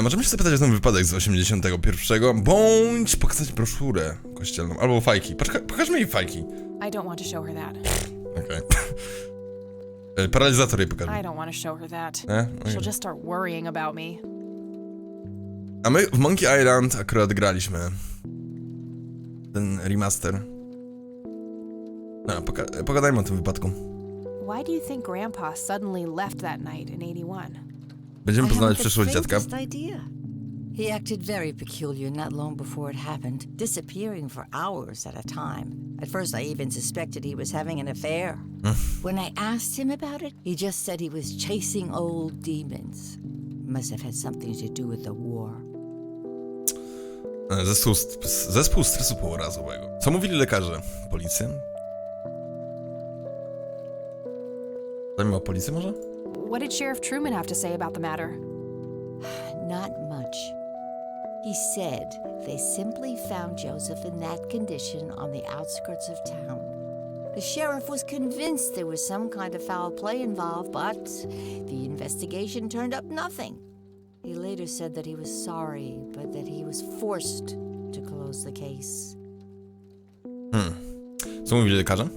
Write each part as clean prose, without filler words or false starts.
Możemy się zapytać o ten wypadek z 81, bądź pokazać broszurę kościelną, albo fajki. Pokażmy jej fajki. I don't want to show her that. Okej. Paralizator jej pokażmy. I don't want to show her that. Okay. She'll just start worrying about me. A my w Monkey Island akurat graliśmy ten remaster. No, pogadajmy o tym wypadku. Why do you think Grandpa suddenly left that night in 81? Będziemy poznawać przyszłość dziadka. He acted very peculiar not long before it happened, disappearing for hours at a time. At first I even suspected he was having an affair. When I asked him about it, he just said he was chasing old demons. Must have had something to do with the war. Zespół stresu pourazowego. Co mówili lekarze? Policja? Zajmę o policję może? What did Sheriff Truman have to say about the matter? Not much. He said they simply found Joseph in that condition on the outskirts of town. The sheriff was convinced there was some kind of foul play involved, but the investigation turned up nothing. He later said that he was sorry, but that he was forced to close the case. Co mówili lekarze?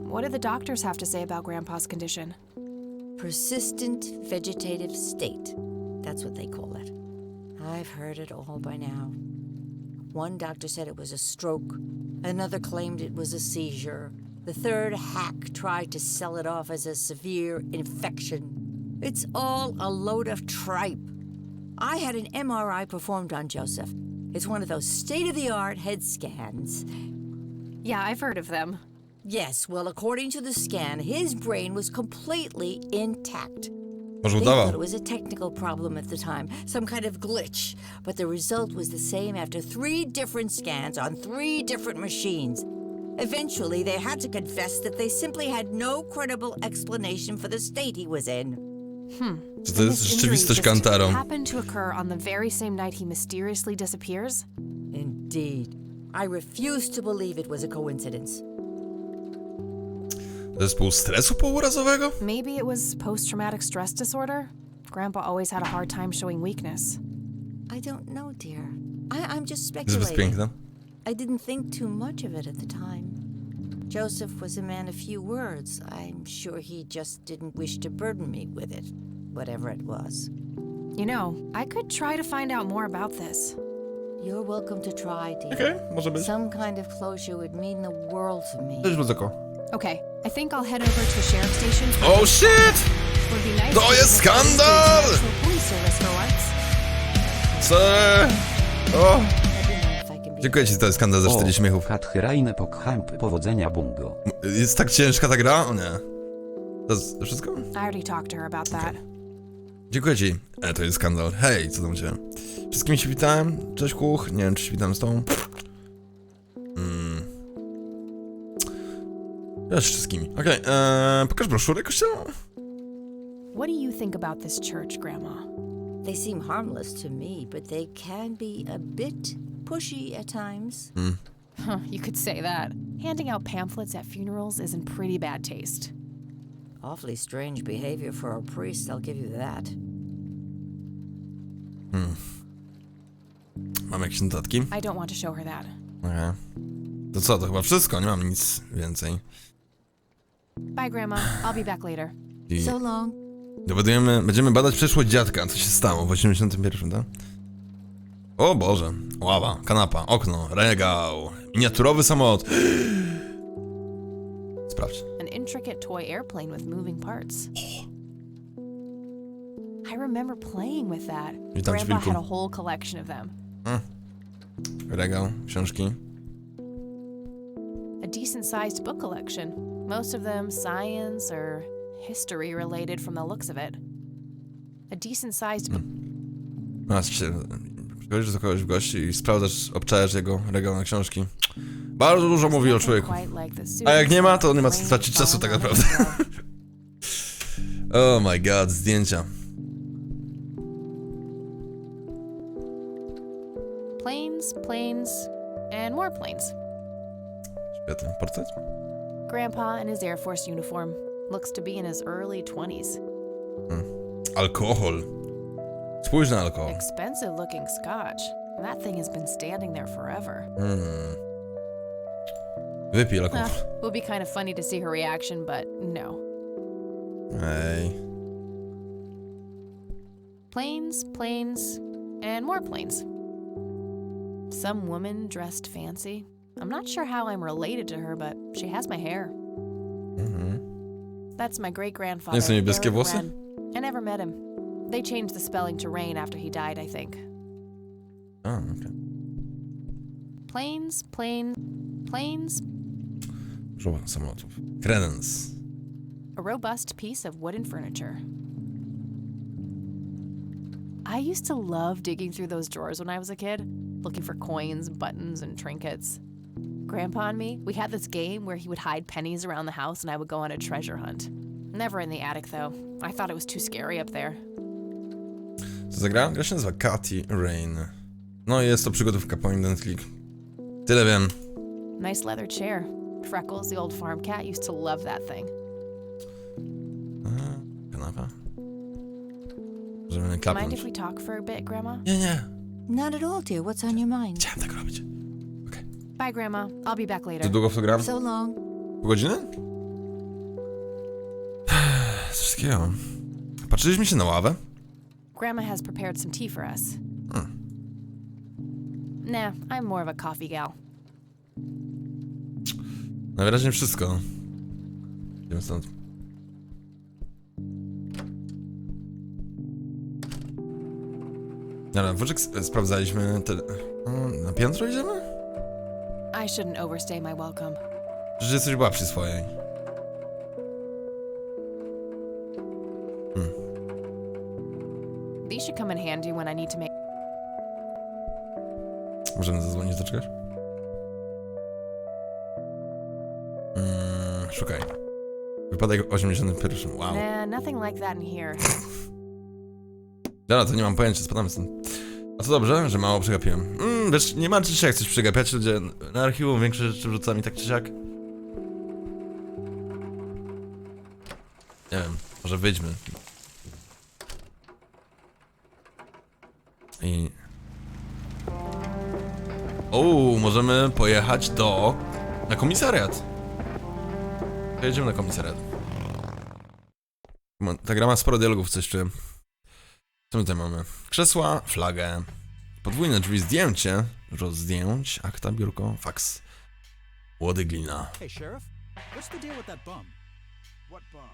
What did the doctors have to say about Grandpa's condition? Persistent vegetative state. That's what they call it. I've heard it all by now. One doctor said it was a stroke. Another claimed it was a seizure. The third hack tried to sell it off as a severe infection. It's all a load of tripe. I had an MRI performed on Joseph. It's one of those state-of-the-art head scans. Yeah, I've heard of them. Yes, well, according to the scan, his brain was completely intact. Może They thought it udawał. was a technical problem at the time, some kind of glitch, but the result was the same after 3 different scans on 3 different machines. Eventually, they had to confess that they simply had no credible explanation for the state he was in. Czy to jest This injury rzeczywistość just Kantarą? happened to occur on the very same night he mysteriously disappears? Indeed. I refuse to believe it was a coincidence. Zespół stresu pourazowego? Maybe it was post-traumatic stress disorder? Grandpa always had a hard time showing weakness. I don't know, dear. I'm just Zbyt speculating. piękne. I didn't think too much of it at the time. Joseph was a man of few words. I'm sure he just didn't wish to burden me with it, whatever it was. You know, I could try to find out more about this. You're welcome to try, dear. Okej, może być. Some kind of closure would mean the world to me. Coś ryzyko. Okay, I think I'll head over to the sheriff's station. Oh shit! Would be nice To to jest visit the skandal! actual police service for once. Co? O! Let me know if I can be. Dziękuję ci za ten skandal za 40 śmiechów. Hatchyrajne pokhamp powodzenia Bungo. Jest tak ciężka ta gra? O nie. To jest wszystko? I already talked to her about that. Dziękuję ci. To jest skandal. Hej, co tam u ciebie? Wszystkimi się witałem. Cześć Kuch. Nie wiem, czy się witałem z tobą. Ja z wszystkimi. Okej, pokaż broszurę kościelną. What do you think about this church, Grandma? They seem harmless to me, but they can be a bit pushy at times. Huh, you could say that. Handing out pamphlets at funerals is in pretty bad taste. Awfully strange behavior for a priest, I'll give you that. Mam jakieś notatki? I don't want to show her that. Okej. To co, to chyba wszystko, nie mam nic więcej. Bye, Grandma. I'll be back later. I So long. będziemy badać przeszłość dziadka, co się stało w 81, tak? O Boże, ława, kanapa, okno, regał, miniaturowy samolot. Sprawdź. An intricate toy airplane with moving parts. I remember playing with that. Witam, Grandpa Ćwilku. had a whole collection of them. Regał, książki. A decent-sized book collection. Most of them science or history related from the looks of it. A decent-sized book. Masz się, przychodzisz do kogoś w gości i sprawdzasz, obczajasz jego regał na książki. Bardzo dużo mówi o człowieku. A jak nie ma, to nie ma co tracić czasu tak naprawdę. Oh my god, zdjęcia. Planes, planes, and more planes. Świetny portret. Grandpa in his Air Force uniform. Looks to be in his early 20s. Alkohol. Spójrz na alkohol. Expensive looking scotch. That thing has been standing there forever. Wypij alkohol. Would be kind of funny to see her reaction, but no. Ej. Planes, planes, and more planes. Some woman dressed fancy. I'm not sure how I'm related to her, but she has my hair. That's my great-grandfather. Nie są niebieskie Eric włosy? Wren. I never met him. They changed the spelling to Rain after he died, I think. A, okej. Planes, planes, Żoła samolotów. Credence. a robust piece of wooden furniture. I used to love digging through those drawers when I was a kid, looking for coins, buttons, and trinkets. Grandpa and me, we had this game where he would hide pennies around the house and I would go on a treasure hunt. Never in the attic, though. I thought it was too scary up there. Co zagrałem? Gra się nazywa Katy Rain. No i jest to przygodówka point and click. Tyle wiem. Nice leather chair. Freckles, the old farm cat, used to love that thing. Kanapa. Możemy Mind klapnąć. if we talk for a bit, Grandma? Nie. Not at all, dear. What's on your mind? Chciałem tak robić. Bye, Grandma. I'll be back Czy later. długo w to gram? So long. Pół godziny? Coś takiego. Patrzyliśmy się na ławę? Grandma has prepared some tea for us. Nah, I'm more of a coffee gal. Najwyraźniej wszystko. Idziemy stąd. Dobra, Wóczek sprawdzaliśmy te... Na piętro idziemy? I shouldn't overstay my welcome. Przecież jesteś była przy swojej. These should come in handy when I need to make... Możemy zadzwonić, zaczekać? Szukaj. Wypadek 81. Wow. Nah, nothing like that in here. Dobra, to nie mam pojęcia, spadamy stąd. A to dobrze, że mało przegapiłem. Wiesz, nie ma czy siak coś przegapiać, ludzie na archiwum większe rzeczy wrzuca mi tak czy siak. Nie wiem, może wyjdźmy. I... możemy pojechać na komisariat. Pojedziemy na komisariat. Ta gra ma sporo dialogów, coś czuję. Co my tutaj mamy? Krzesła, flagę, podwójne drzwi, zdjęcie, zdjęć, akta, biurko, faks. Łody, glina. Hey, Sheriff, what's the deal with that bum? What bum?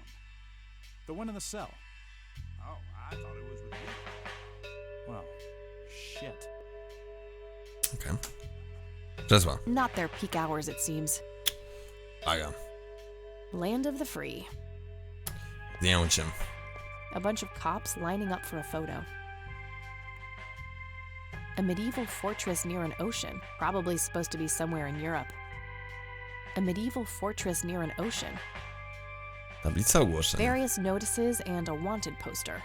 The one in the cell. Oh, I thought it was with you. Well, shit. Okej. Krzesła, Not their peak hours, it seems. flaga, Land of the free. zdjęcie. A bunch of cops lining up for a photo. A medieval fortress near an ocean, probably supposed to be somewhere in Europe. A medieval fortress near an ocean. Tablica ogłoszeń. Various notices and a wanted poster.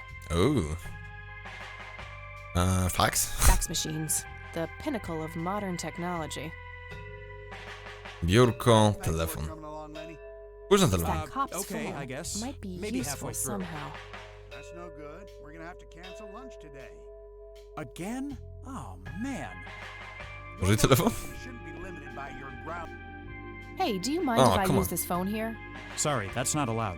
Fax? Fax machines, the pinnacle of modern technology. Biurko, Thanks for telefon. coming along, Lenny. Spójrz na telefon. That cop's okay, phone I guess. might be Maybe useful halfway through. somehow. That's no good. We're gonna have to cancel lunch today. Again? Oh, man. Może i telefon? You shouldn't be limited by your ground. Hey, do you mind Oh, if I come use on. this phone here? Sorry, that's not allowed.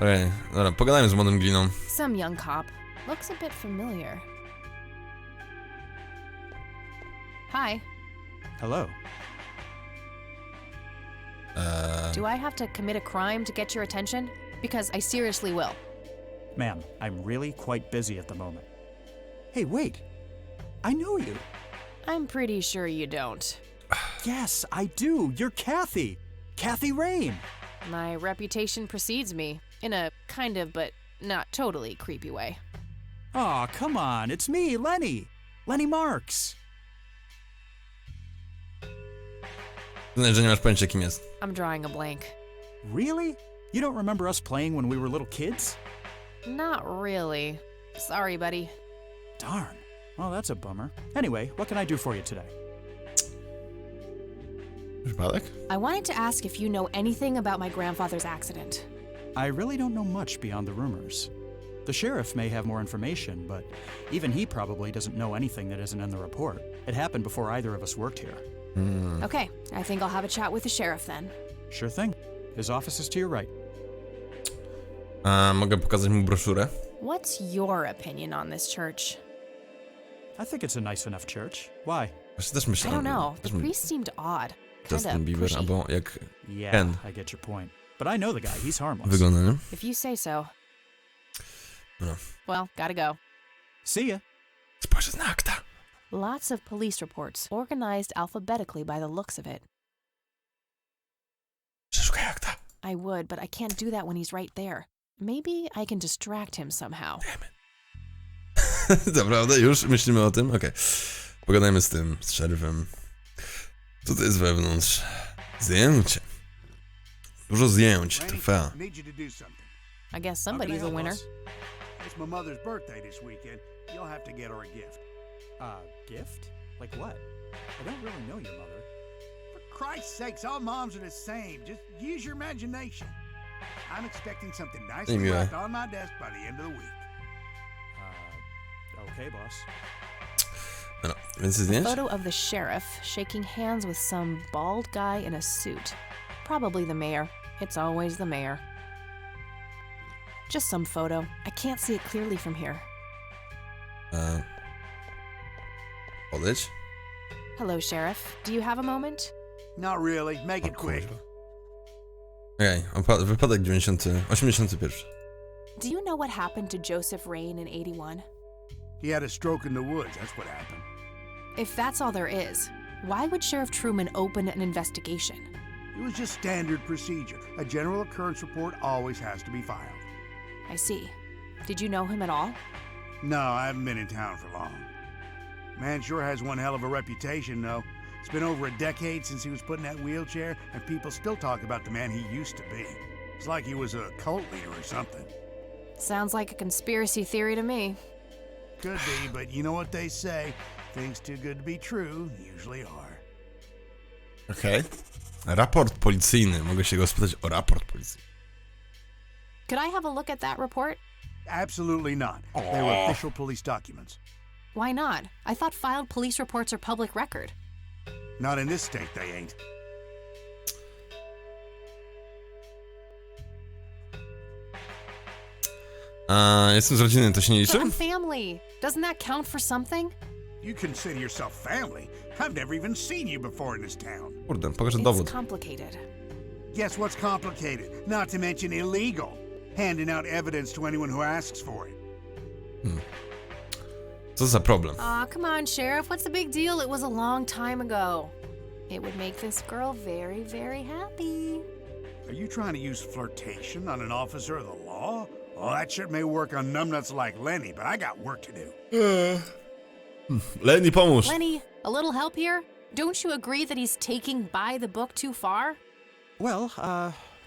Okej, dobra, pogadajmy z młodym gliną. Some young cop. Looks a bit familiar. Hi. Hello. Do I have to commit a crime to get your attention? Because I seriously will. Ma'am, I'm really quite busy at the moment. Hey, wait. I know you. I'm pretty sure you don't. Yes, I do. You're Kathy. Kathy Rain. My reputation precedes me, in a kind of but not totally creepy way. Aw, come on. It's me, Lenny. Lenny Marks. Że nie masz pojęcia, kim jest. I'm drawing a blank. Really? You don't remember us playing when we were little kids? Not really. Sorry, buddy. Darn. Well, that's a bummer. Anyway, what can I do for you today? Wypadek? I wanted to ask if you know anything about my grandfather's accident. I really don't know much beyond the rumors. The sheriff may have more information, but even he probably doesn't know anything that isn't in the report. It happened before either of us worked here. Okay, I think I'll have a chat with the sheriff then. Sure thing. His office is to your right. Mogę pokazać mu broszurę? What's your opinion on this church? I think it's a nice enough church. Why? Właśnie też I myślałem. don't know. Też The priest seemed odd. Justin Kinda Bieber, pushy. albo jak Yeah, Ken I get your point. But I know the guy. He's harmless. wygląda, nie? If you say so. No. Well, gotta go. See ya. Spojrzeć na akta. Lots of police reports, organized alphabetically by the looks of it. Przeszukaj akta. I would, but I can't do that when he's right there. Maybe I can distract him somehow. Naprawdę? Już myślimy o tym? Okej. Pogadajmy z tym, z szeryfem. Co to jest wewnątrz? Zdjęcie. Dużo zdjęć, trofea. Need you to do something. I guess How can I somebody's a help, winner. boss? It's my mother's birthday this weekend. You'll have to get her a gift. Gift? Like what? I don't really know your mother. For Christ's sakes, all moms are the same. Just use your imagination. I'm expecting something nicely Anyway. wrapped on my desk by the end of the week. Okay, boss. No, więcej zdjęć? Photo of the sheriff shaking hands with some bald guy in a suit. Probably the mayor. It's always the mayor. Just some photo. I can't see it clearly from here. Podejdź. Hello, Sheriff. Do you have a moment? Not really. Make it O quick. kurwa. Okej, wypadek 81. Do you know what happened to Joseph Rain in 81? He had a stroke in the woods. That's what happened. If that's all there is, why would Sheriff Truman open an investigation? It was just standard procedure. A general occurrence report always has to be filed. I see. Did you know him at all? No, I haven't been in town for long. Man sure has one hell of a reputation, though. It's been over a decade since he was put in that wheelchair, and people still talk about the man he used to be. It's like he was a cult leader or something. Sounds like a conspiracy theory to me. Could be, but you know what they say. Things too good to be true usually are. Okej. Raport policyjny. Mogę się go spytać o raport policyjny. Could I have a look at that report? Absolutely not. They were official police documents. Why not? I thought filed police reports are public record. Not in this state, they ain't. Jestem z rodziny, to się nie liczy? But I'm family. Doesn't that count for something? You consider yourself family. I've never even seen you before in this town. Kurde, pokażę It's dowód. complicated. Guess what's complicated? Not to mention illegal. Handing out evidence to anyone who asks for it. Co za problem? Aw, come on, Sheriff. What's the big deal? It was a long time ago. It would make this girl very, very happy. Are you trying to use flirtation on an officer of the law? Well, that shit may work on numbnuts like Lenny, but I got work to do. Lenny, pomóż! Lenny, a little help here? Don't you agree that he's taking by the book too far? Well,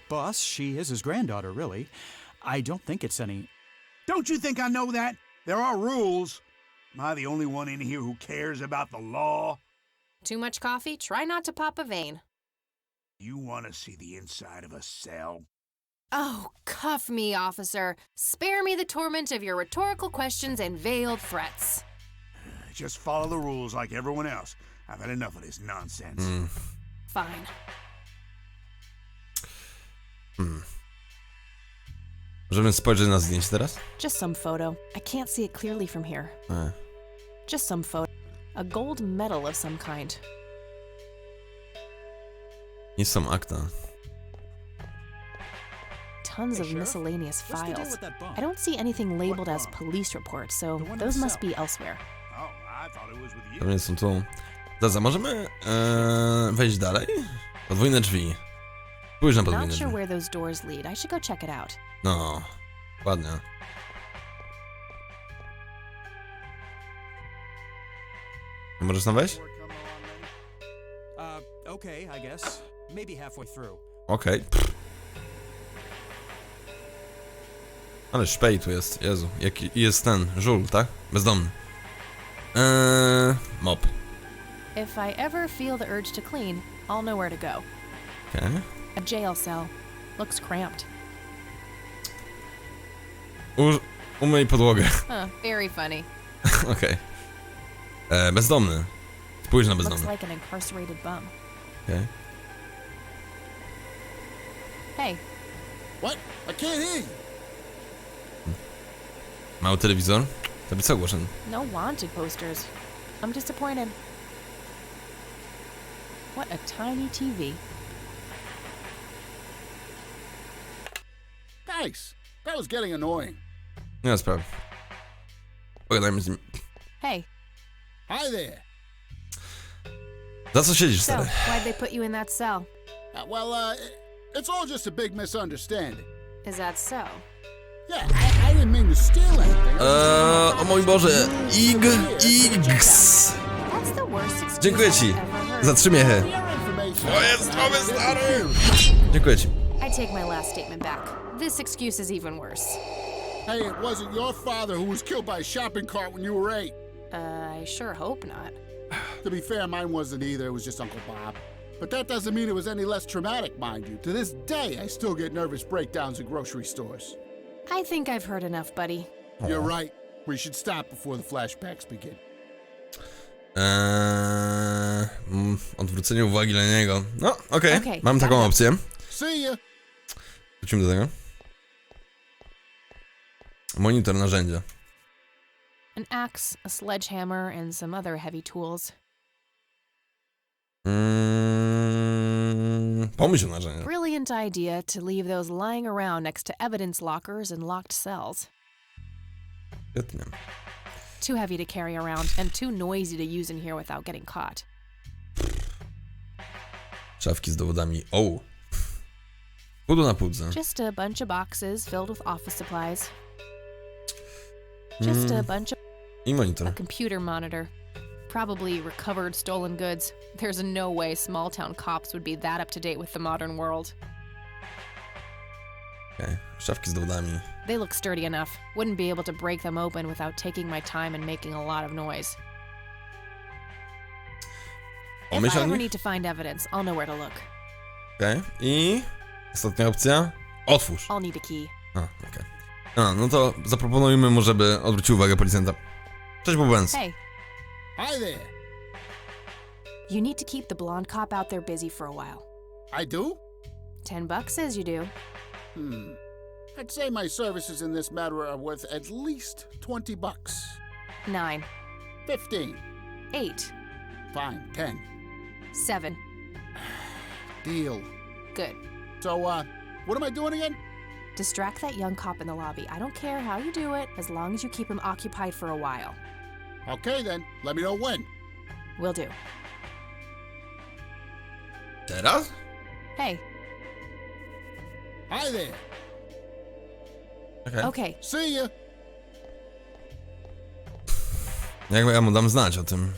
boss, she is his granddaughter, really. I don't think it's any... Don't you think I know that? There are rules. Am I the only one in here who cares about the law? Too much coffee? Try not to pop a vein. You want to see the inside of a cell? Oh, cuff me, officer. Spare me the torment of your rhetorical questions and veiled threats. Just follow the rules like everyone else. I've had enough of this nonsense. Fine. Możemy spojrzeć na zdjęcie teraz? Just some photo. I can't see it clearly from here. A. Just some photo. A gold medal of some kind. Nie są akta. Tons Hey, of Sheriff, miscellaneous what's the deal files. with that bump? I don't see anything labeled as bump? police reports, so The one in those the must cell. be elsewhere. Oh, I thought it was with you. Pewnie są tu. Zaza, możemy wejść dalej? Podwójne drzwi. Spójrz na podwójne Not sure drzwi. where those doors lead. I should go check it out. No, ładnie. Możesz tam wejść? Okay, I guess. Maybe halfway through. Okej. Pff. Ale szpej tu jest, Jezu. Jaki jest ten, żul, tak? Bezdomny. Mop. If I ever feel the urge to clean, I'll know where to go. Okej. A jail cell. Looks cramped. Umyj podłogę. Very funny. Okej. Bezdomny. Spójrz na Looks bezdomny. like an incarcerated bum. Okej. Hey, What? I can't hear you. Mały telewizor. Tablica ogłoszeń. no wanted posters. I'm disappointed. What a tiny TV. Thanks. That was getting annoying. Nie ma sprawy. Pogadajmy z nim. Hey, Hi there. Za co siedzisz, so stary? why'd they put you in that cell? It's all just a big misunderstanding. Is that so? Yeah, I didn't mean to steal anything. O mój Boże. X. That's the worst excuse Dziękuję ci. I've ever heard. Za 3 miechy. Your information. To jest nowy stary. Dziękuję ci. I take my last statement back. This excuse is even worse. Hey, it wasn't your father who was killed by a shopping cart when you were 8. I sure hope not. To be fair, mine wasn't either. It was just Uncle Bob. But that doesn't mean it was any less traumatic, mind you. To this day, I still get nervous breakdowns at grocery stores. I think I've heard enough, buddy. You're right. We should stop before the flashbacks begin. Odwrócenie uwagi dla niego. No, okej. Okej, Mam taką dobra. opcję. See ya. Wrócimy do tego. Monitor narzędzia. An axe, a sledgehammer, and some other heavy tools. Pomyśl o narzędziach. Brilliant idea to leave those lying around next to evidence lockers and locked cells. Świetnie. Too heavy to carry around and too noisy to use in here without getting caught. Szafki z dowodami. O. Pudło na pudze. Just a bunch of boxes filled with office supplies. Just a bunch of I monitor. a computer monitor. Probably recovered stolen goods. There's no way small town cops would be that up to date with the modern world. Okej. Szafki z dowodami. They look sturdy enough. Wouldn't be able to break them open without taking my time and making a lot of noise. If Pomyśl I o ever nich. need to find evidence, I'll know where to look. Okej. I ostatnia opcja. Otwórz. I'll need a key. Okej. No to zaproponujmy mu, żeby odwrócił uwagę policjanta. Cześć, Bubens. Hey, Hi there. you need to keep the blonde cop out there busy for a while. I do? $10 says you do. I'd say my services in this matter are worth at least $20. 9, 15. 8, Fine. 10. 7. Deal. Good. So, what am I doing again? Distract that young cop in the lobby. I don't care how you do it, as long as you keep him occupied for a while. Okay then. Let me know when. Will do. Teraz? Hey, Hi there. Okej. okay. See ya. Jak ja mu dam znać o tym?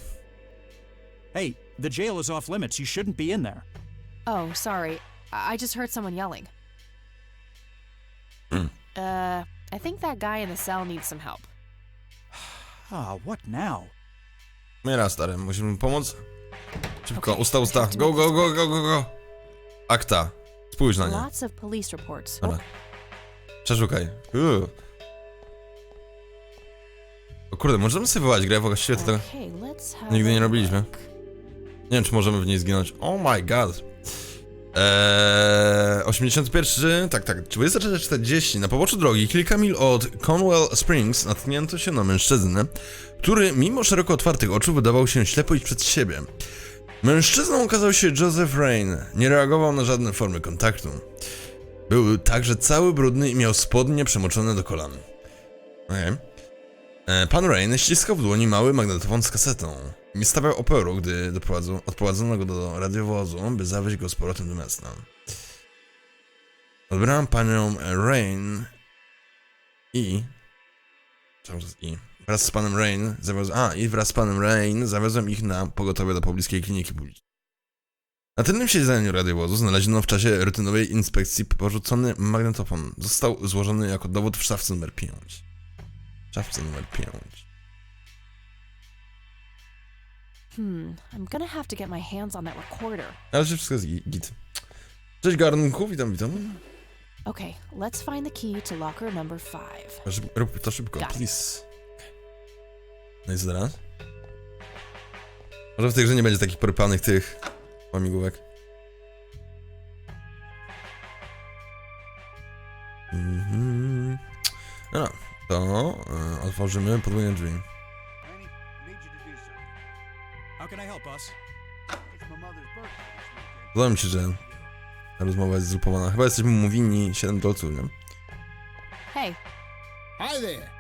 Hey, the jail is off limits. You shouldn't be in there. Oh, sorry. I just heard someone yelling. I think that guy in the cell needs some help. What now? Mira, stary, musimy mu pomóc? Szybko, Okej, usta. have to Go, make go, this go, go, go, go. Akta. Spójrz na nie. Lots of police reports. Dobra. Przeszukaj. O kurde, możemy sobie wywołać grę, właściwie to Okay, let's have nigdy a nie robiliśmy. look. Nie wiem, czy możemy w niej zginąć. Oh my god. 81, tak, 23:40. Na poboczu drogi, kilka mil od Conwell Springs, natknięto się na mężczyznę, który mimo szeroko otwartych oczu wydawał się ślepo iść przed siebie. Mężczyzną okazał się Joseph Rain. Nie reagował na żadne formy kontaktu. Był także cały brudny i miał spodnie przemoczone do kolan. Okay. Pan Rain ściskał w dłoni mały magnetofon z kasetą. Nie stawiał oporu, gdy odprowadzono go do radiowozu, by zawieźć go z powrotem do miasta. Odbrałem panią Rain i... Wraz z panem Rain zawiozłem ich na pogotowie do pobliskiej kliniki publicznej. Na tylnym siedzeniu radiowozu znaleziono w czasie rutynowej inspekcji porzucony magnetofon. Został złożony jako dowód w szafce numer 5. I'm gonna have to get my hands on that recorder. Ale się wszystko jest git. Cześć garnku, witam. Okay, let's find the key to locker number 5. Rób to szybko, Got it. please. No i co teraz? Może w tej grze nie będzie takich porypanych tych łamigłówek. No, to otworzymy podwójne drzwi. Lenny, I need you to do something. How can I help, boss? It's my mother's birthday this weekend. Podoba mi się, że ta rozmowa jest zgrupowana. Chyba jesteśmy mu winni 7 dolców, nie? Hey, Hi there.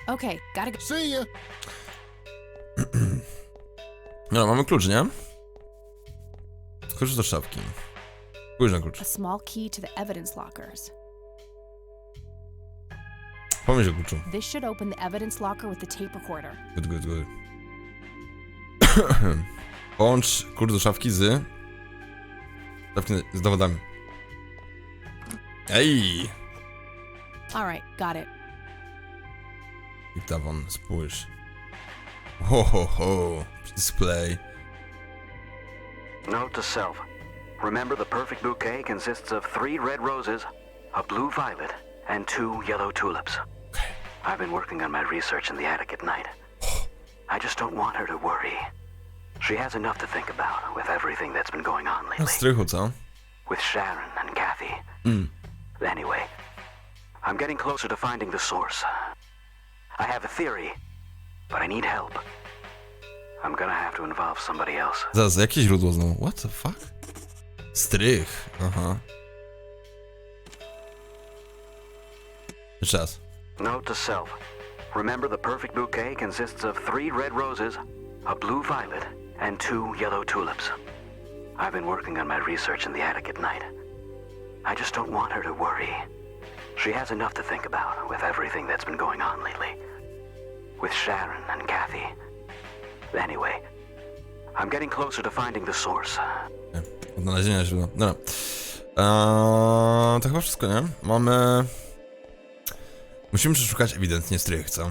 okay, gotta go. See ya. No, mamy klucz, nie? Klucz do szafki. Spójrz na klucz. A small key to the evidence lockers. Pomyśl o kluczu. This should open the evidence locker with the tape recorder. Good, good, good. Połącz klucz do szafki z dowodami. Ej! Alright, got it. Dyktafon, spójrz. Ho, ho, ho. Display. Note to self. Remember, the perfect bouquet consists of 3 red roses, a blue violet, and 2 yellow tulips. I've been working on my research in the attic at night. I just don't want her to worry. She has enough to think about with everything that's been going on Na lately. strychu, co? With Sharon and Kathy. Anyway, I'm getting closer to finding the source. I have a theory, but I need help. I'm gonna have to involve somebody else. Zaraz, jakie źródło znowu? What the fuck? Strych. Aha. Jeszcze raz. Note to self. Remember, the perfect bouquet consists of 3 red roses, a blue violet, and 2 yellow tulips. I've been working on my research in the attic at night. I just don't want her to worry. She has enough to think about with everything that's been going on lately. With Sharon and Kathy. Anyway, I'm getting closer to finding the source. Odnalezienia źródła. Dobra. To chyba wszystko, nie? Mamy... Musimy przeszukać ewidentnie strych, co?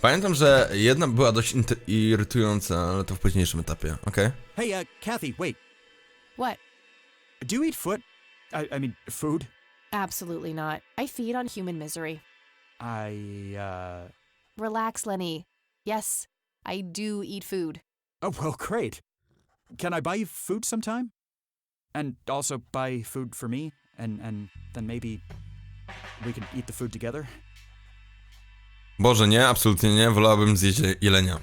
Pamiętam, że jedna była dość irytująca, ale to w późniejszym etapie, okej? Hey, Kathy, wait. What? Do you eat foot? I mean, food? Absolutely not. I feed on human misery. Relax, Lenny. Yes, I do eat food. Oh, well, great. Can I buy you food sometime? And also buy food for me? And then maybe we could eat the food together? Boże, nie, absolutnie nie, wolałabym zjeść jelenia.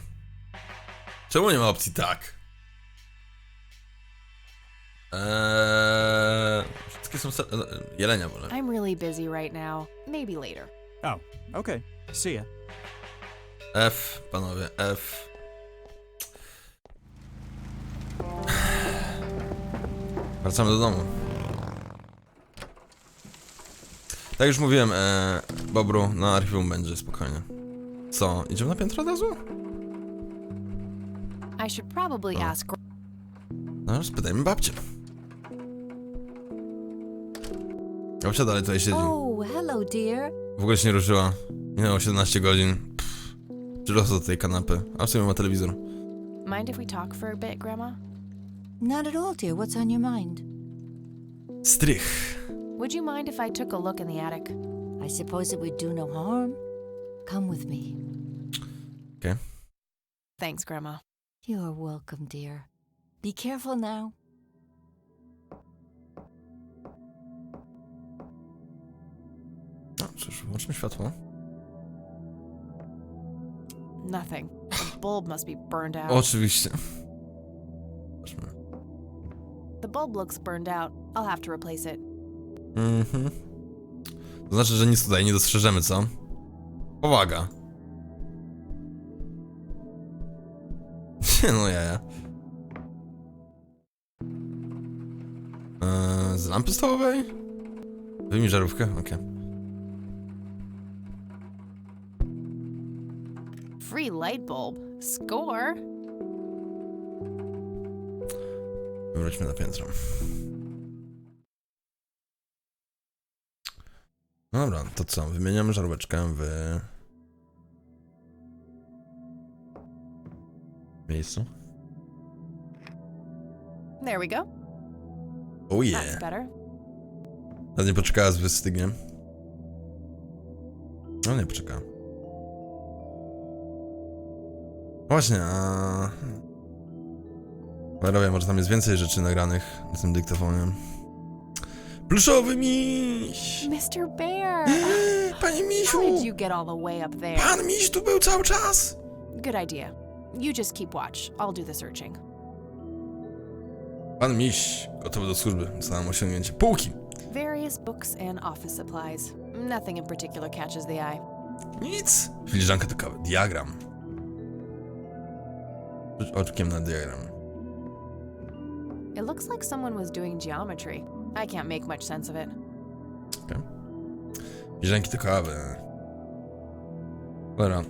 Czemu nie ma opcji tak? Wszystkie są... jelenia wolę. I'm really busy right now. Maybe later. Oh, okay. See ya. F, panowie, F. Wracamy do domu. Tak już mówiłem, Bobru, na archiwum będzie, spokojnie. Co, idziemy na piętro od razu? I should probably ask. No, spytajmy babcię. Babcia dalej tutaj siedzi. Oh, hello, dear. W ogóle się nie ruszyła. Minęło 17 godzin. Przyrosła do tej kanapy, a w sumie ma telewizor. Mind if we talk for a bit, Grandma? Not at all, dear. What's on your mind? Strych. Would you mind if I took a look in the attic? I suppose it would do no harm. Come with me. Okay. Thanks, Grandma. You're welcome, dear. Be careful now. No cóż, włączmy światło. Nothing. The bulb must be burned out. Oczywiście. Zobaczmy. The bulb looks burned out. I'll have to replace it. Mhm. To znaczy, że nic tutaj nie dostrzeżemy, co? Powaga. No jaja. Z lampy stołowej? Wyjmij żarówkę? Okej. Free light bulb. Score. Wróćmy na piętro. No dobra, to co? Wymieniamy żaróweczkę w miejscu. There we go. Oh That's yeah. better. A nie poczekała z wystygiem. No nie poczekała. Właśnie, a... Cholera wie, może tam jest więcej rzeczy nagranych na tym dyktafonie. Pluszowy miś! Mr. Bear! Panie misiu! How did you get all the way up there? Pan miś tu był cały czas! Good idea. You just keep watch. I'll do the searching. Pan miś, gotowy do służby. Dostałem osiągnięcie półki. Various books and office supplies. Nothing in particular catches the eye. Nic. Filiżanka do kawy. Diagram. Rzuć oczkiem na diagram. It looks like someone was doing geometry. I can't make much sense of it. Okay. Filiżanki do kawy. Dobra.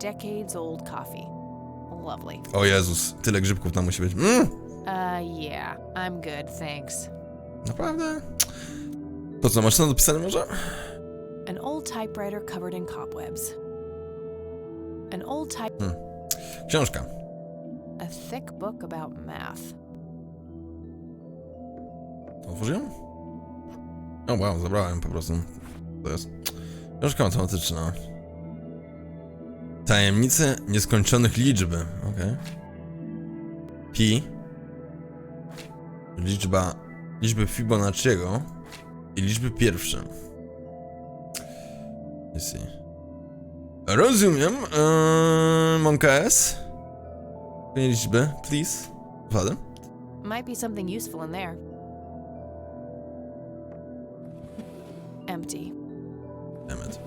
Decades old coffee. Lovely. O Jezus, tyle grzybków tam musi być. Yeah. I'm good, thanks. Naprawdę? To co, masz na dopisane może? An old typewriter covered in cobwebs. An old type... Książka. A thick book about math. Otwórz ją? O wow, zabrałem po prostu. To jest książka matematyczna. Tajemnice nieskończonych liczb. Okej. Pi. Liczby Fibonacciego i liczby pierwsze. Let's see. Rozumiem. Monka S. Liczby, please. Father. Might be something useful in there. Empty. Damn it.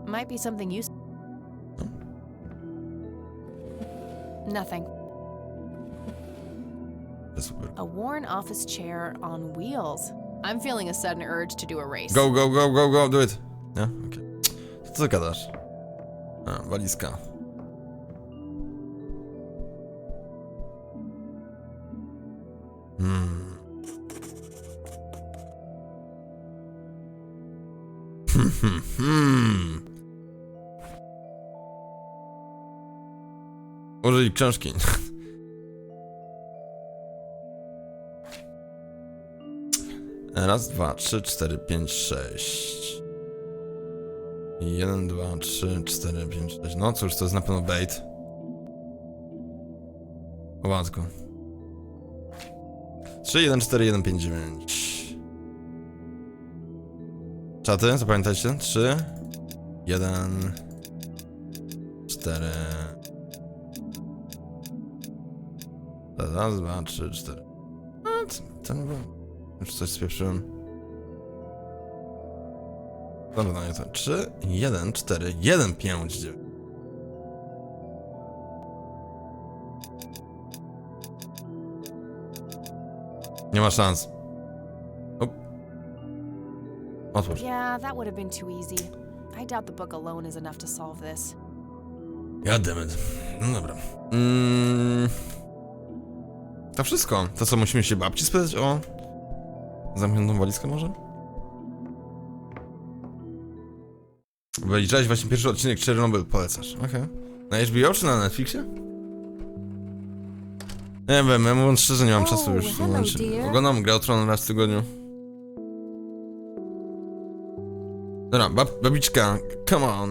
Might be something useful. Nothing. Super. A worn office chair on wheels. I'm feeling a sudden urge to do a race. Go, go, go, go, go, do it. Nie? Okej. Co gadasz? A, walizka. Użyj książki. Raz, dwa, trzy, cztery, pięć, sześć. 1, 2, 3, 4, 5, 6. No cóż, to jest na pewno bait. O matko. 3, 1, 4, 1, 5, 9. Czaty, zapamiętajcie. 3, 1, 4. Raz, 2, 3, 4. Ten był. Już coś spieprzyłem. Dobra, nie to. 3, 1, 4, 1, 5, 9. Nie ma szans. Otwórz. Yeah, that would have been too easy. I doubt the book alone is enough to solve this. Goddammit. No dobra. To wszystko. To co, musimy się babci spytać o zamkniętą walizkę może? Wyliczałeś właśnie pierwszy odcinek Czernobyl, polecasz. Okej. Na HBO czy na Netflixie? Nie wiem, ja mówiąc szczerze nie mam czasu już w tym momencie. Oglądam Grę o Tron raz w tygodniu. Dobra, babiczka, come on.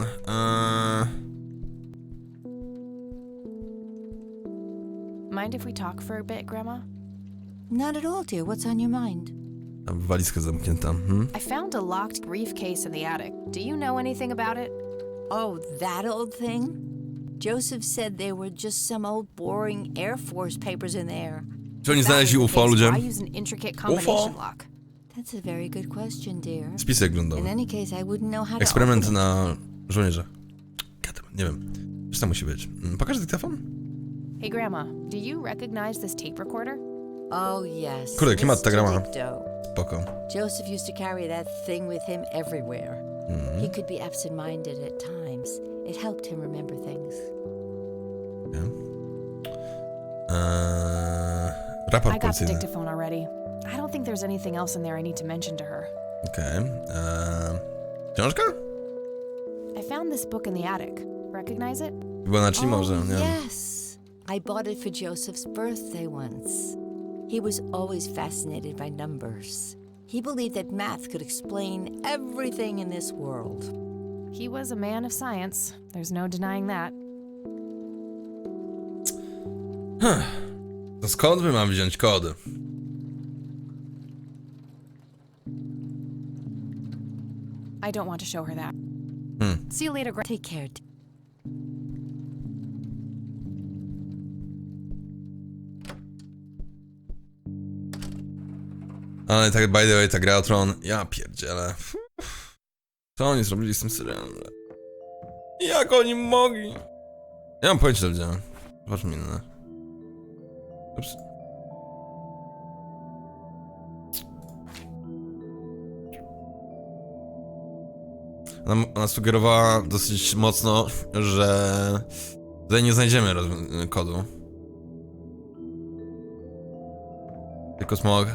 Mind if we talk for a bit, Grandma? Not at all, dear. What's on your mind? Walizka zamknięta. I found a locked briefcase in the attic. Do you know anything about it? Oh, that old thing? Joseph said there were just some old boring Air Force papers in there. Czy oni znaleźli UFO, ludzie? Why use an intricate combination lock? That's a very good question, dear. Spisek In lądowy. any case, I wouldn't know how to Eksperyment open it. na żołnierzach. Nie wiem. Czy to musi być? Pokaż dyktafon? Hey, Grandma, do you recognize this tape recorder? Oh, yes. Kurde, klimat ta gra ma. Mr. Dicto. Spoko. Joseph used to carry that thing with him everywhere. He could be absent-minded at times. It helped him remember things. Okay. I Raport got the policyjny. dictaphone already. I don't think there's anything else in there I need to mention to her. Okej. Książka? I found this book in the attic. Recognize it? Fibonacci może, nie wiem. Yes. I bought it for Joseph's birthday once. He was always fascinated by numbers. He believed that math could explain everything in this world. He was a man of science. There's no denying that. To skąd my mamy wziąć kody? I don't want to show her that. See you later, Take care. Ale tak, by the way, ta gra o Tron, ja pierdzielę. Co oni zrobili z tym serialem? Jak oni mogli? Ja mam pojęcie, co widziałem. Zobaczmy inne. Ups. Ona sugerowała dosyć mocno, że tutaj nie znajdziemy kodu. Tylko smog.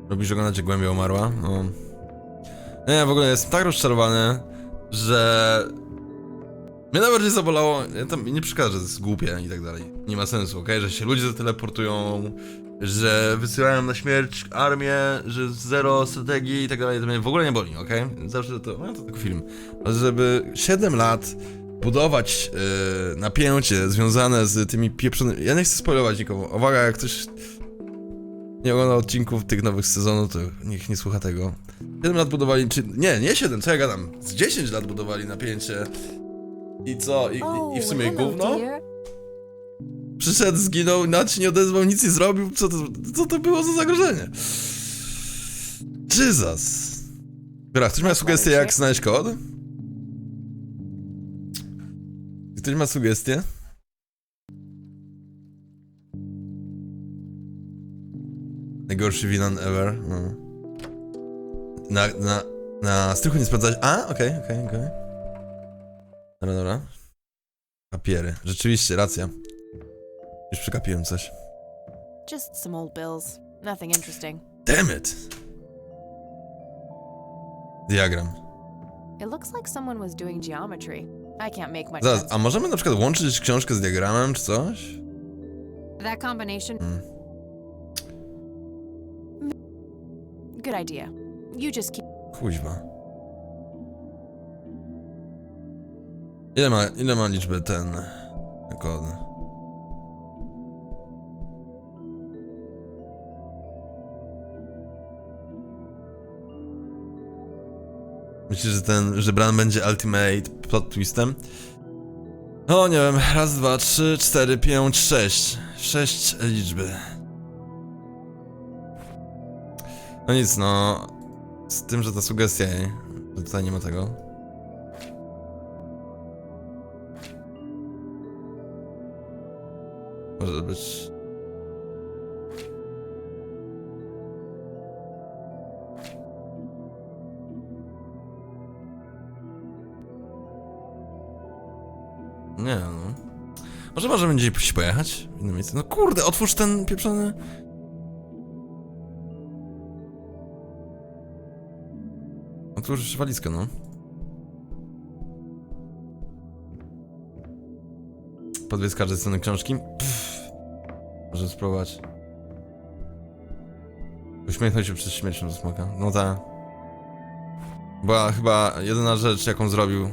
Lubisz oglądać, jak głębia umarła? No. Nie, w ogóle jestem tak rozczarowany, że... Mnie najbardziej zabolało... Ja tam nie przeszkadza, że to jest głupie i tak dalej. Nie ma sensu, okej? Że się ludzie zateleportują, że wysyłają na śmierć armię, że zero strategii i tak dalej. To mnie w ogóle nie boli, okej? Zawsze to... No to tylko film. Ale żeby 7 lat budować napięcie związane z tymi pieprzonymi... Ja nie chcę spoilować nikomu. Uwaga, jak ktoś... nie ogląda odcinków tych nowych sezonów, to niech nie słucha tego. 7 lat budowali, czy... Nie 7, co ja gadam? Z 10 lat budowali napięcie. I co? I w sumie gówno? Przyszedł, zginął, nawet się nie odezwał, nic nie zrobił. Co to było za zagrożenie? Jesus. Dobra, ktoś ma sugestię, jak znaleźć kod? Ktoś ma sugestię? Najgorszy wilan ever. No. Na strychu nie sprawdzać. A, okej. Dobra. Papiery. Rzeczywiście, racja. Już przegapiłem coś. Just some old bills. Nothing interesting. Damn it! Diagram. It looks like someone was doing geometry. I can't make much Zaraz, sense. a możemy na przykład łączyć książkę z diagramem, czy coś? That combination... Good idea. You just keep... Kuźwa. Ile ma liczby ten kod? Myślisz, że Bran będzie ultimate plot twistem? No nie wiem, raz, 2, 3, 4, 5, 6. 6 liczby. No nic, no... Z tym, że ta sugestia jej, że tutaj nie ma tego. Może być... Nie no. Może możemy gdzieś pojechać? W innym miejscu. No kurde, otwórz ten pieprzony... Otwórz walizkę, no. Podwiedz każdej strony książki. Może spróbować. Uśmiechnąć się przed śmiercią do smoka. No ta. Była chyba jedyna rzecz, jaką zrobił.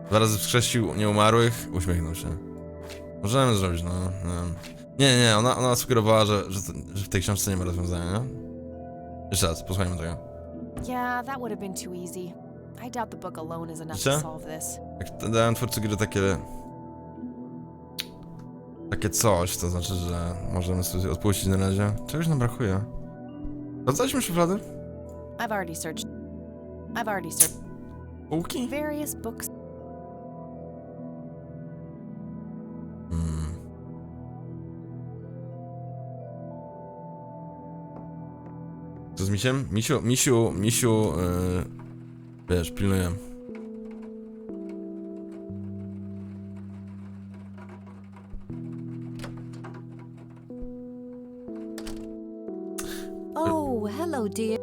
2 razy wskrzesił nieumarłych, uśmiechnął się. Możemy zrobić, no. Nie, ona sugerowała, że w tej książce nie ma rozwiązania, nie? Jeszcze raz, posłuchajmy tego. Yeah, that would have been too easy. I doubt the book alone is enough Wiecie? to solve this. Jak dają twórcy gry takie coś, to znaczy, że możemy sobie odpuścić na razie. Czegoś nam brakuje. Sprawdzaliśmy szuflady? I've already searched. Półki? Various books. Co z misiem? Misiu, wiesz, pilnuję. Oh, hello, dear.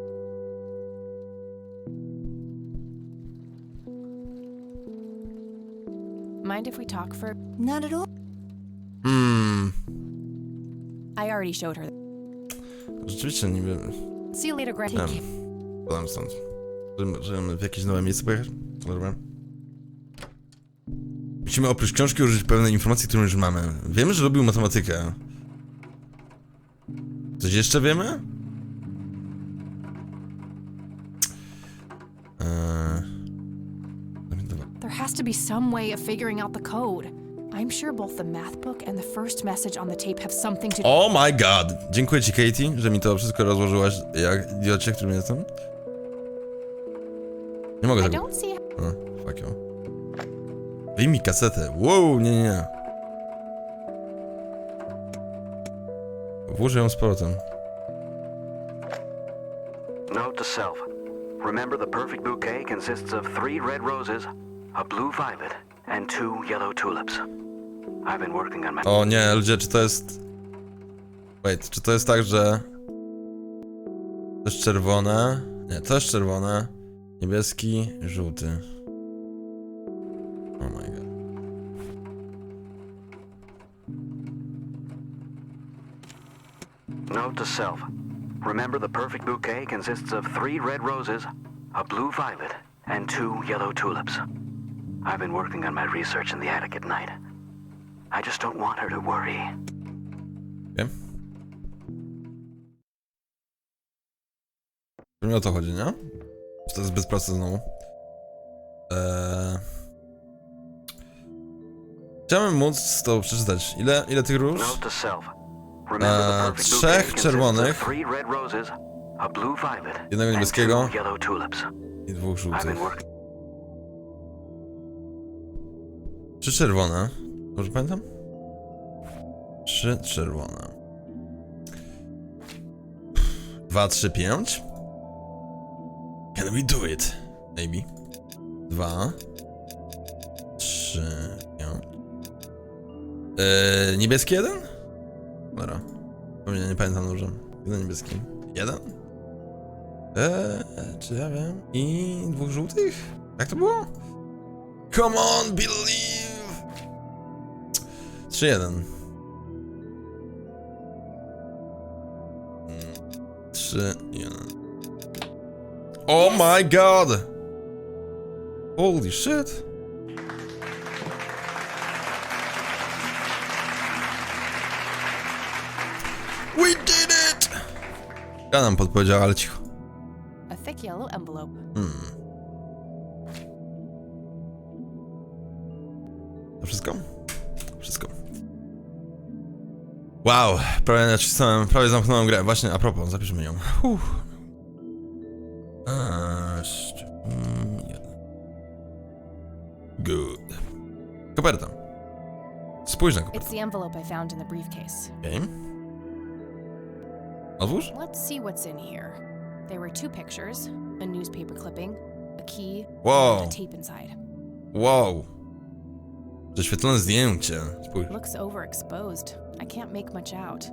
Mind if we talk for... Not at all. I already showed her. Rzeczywiście niby... See you later, Grandpa. Podam stąd. Żeby w jakieś nowe miejsce pojechać? Dobra. Musimy oprócz książki użyć pewnej informacji, którą już mamy. Wiemy, że lubił matematykę. Coś jeszcze wiemy? There has to be some way of figuring out the code. I'm sure both the math book and the first message on the tape have something to... Oh my god! Dziękuję ci, Katie, że mi to wszystko rozłożyłaś, jak idiocie, którym jestem. Nie mogę I tego... don't see... Fuck you. Wyjmij kasetę. Wow, nie. Włóżę ją z powrotem. Note to self. Remember the perfect bouquet consists of 3 red roses, a blue violet, and 2 yellow tulips. I've been working on my... O nie, ludzie, czy to jest... Wait, czy to jest tak, że... To jest czerwone... Nie, to jest czerwone. Niebieski, żółty. Oh my god. Note to self. Remember the perfect bouquet consists of 3 red roses, a blue violet, and 2 yellow tulips. I've been working on my research in the attic at night. I just don't want her to worry. Wiem. Mi o to chodzi, nie? Czy to jest bez pracy znowu? Chciałem móc to przeczytać. Ile tych róż? Note to self. Remember the perfect bouquet 3 consists czerwonych, of 3 red roses, a blue violet, jednego and niebieskiego 2 yellow tulips. i 2 I've żółtych. been working. 3 czerwone. Dobrze pamiętam? 3 czerwone. 2, 3, 5. Can we do it? Maybe. 2, 3, 5. Niebieski 1? Dobra. Pewnie nie pamiętam dobrze. Jeden niebieski. 1? Czy ja wiem? I 2 żółtych? Jak to było? Come on, believe! 3-1. 3-1. Oh my god! Holy shit! We did it! Ja nam podpowiedziała, ale cicho. A thick yellow envelope. To wszystko? Wszystko. Wow, prawie nacisnąłem, prawie zamknąłem grę. Właśnie, a propos, zapiszmy ją. Good. Koperta. Spójrz na kopertę. It's the envelope I found in the briefcase. Okay. Otwórz? Let's see what's in here. There were 2 pictures, a newspaper clipping, a key, Wow. and a tape inside. Wow. Prześwietlone zdjęcie. Spójrz. Looks overexposed. I can't make much out.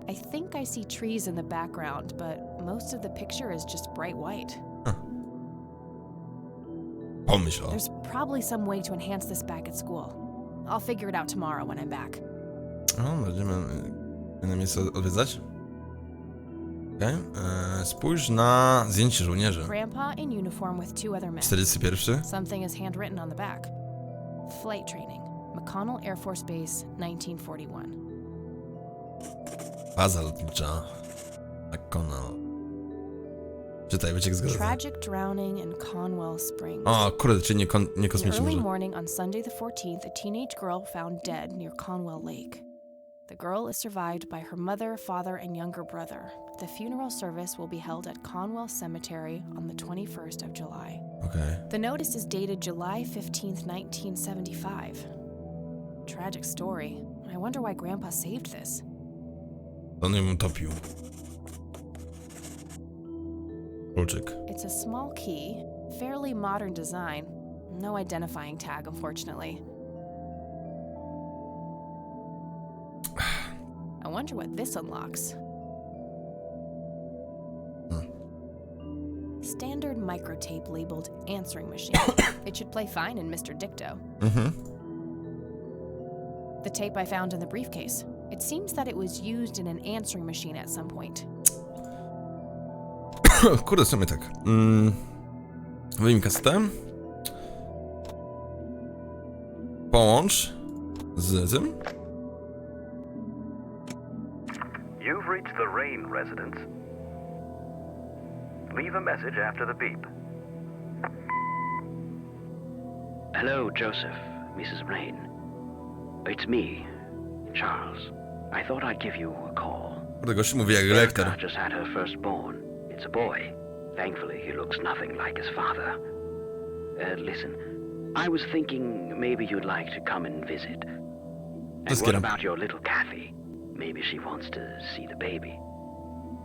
I think I see trees in the background, but most of the picture is just bright white. Pomyśl o. There's probably some way to enhance this back at school. I'll figure it out tomorrow when I'm back. O, będziemy inne miejsce odwiedzać. Okej. Spójrz na zdjęcie żołnierzy. Grandpa in uniform with 2 other men. 41. Something is handwritten on the back. Flight training. McConnell Air Force Base, 1941. Baza lotnicza. McConnell. Czytaj, wyciek z gazety. Tragic drowning in Conwell Springs. O, kurde, czy nie, nie In kosmici early może. morning on Sunday the 14th, a teenage girl found dead near Conwell Lake. The girl is survived by her mother, father, and younger brother. The funeral service will be held at Conwell Cemetery on the 21st of July. Okej. The notice is dated July 15th, 1975. Tragic story. I wonder why Grandpa saved this. On ją utopił. Kolczyk. It's a small key, fairly modern design. No identifying tag, unfortunately. I wonder what this unlocks. Standard microtape labeled answering machine. It should play fine in Mr. Dicto. The tape I found in the briefcase. It seems that it was used in an answering machine at some point. Kurde, w sumie tak. Wyjmij kasetę. Połącz z tym. You've reached the Rain residence. Leave a message after the beep. Hello, Joseph, Mrs. Rain. It's me, Charles. I thought I'd give you a call. Kurde, gościu mówi jak lektor. Erica just had her firstborn. It's a boy. Thankfully, he looks nothing like his father. Listen, I was thinking maybe you'd like to come and visit. And Let's what get him. about your little Kathy? Maybe she wants to see the baby.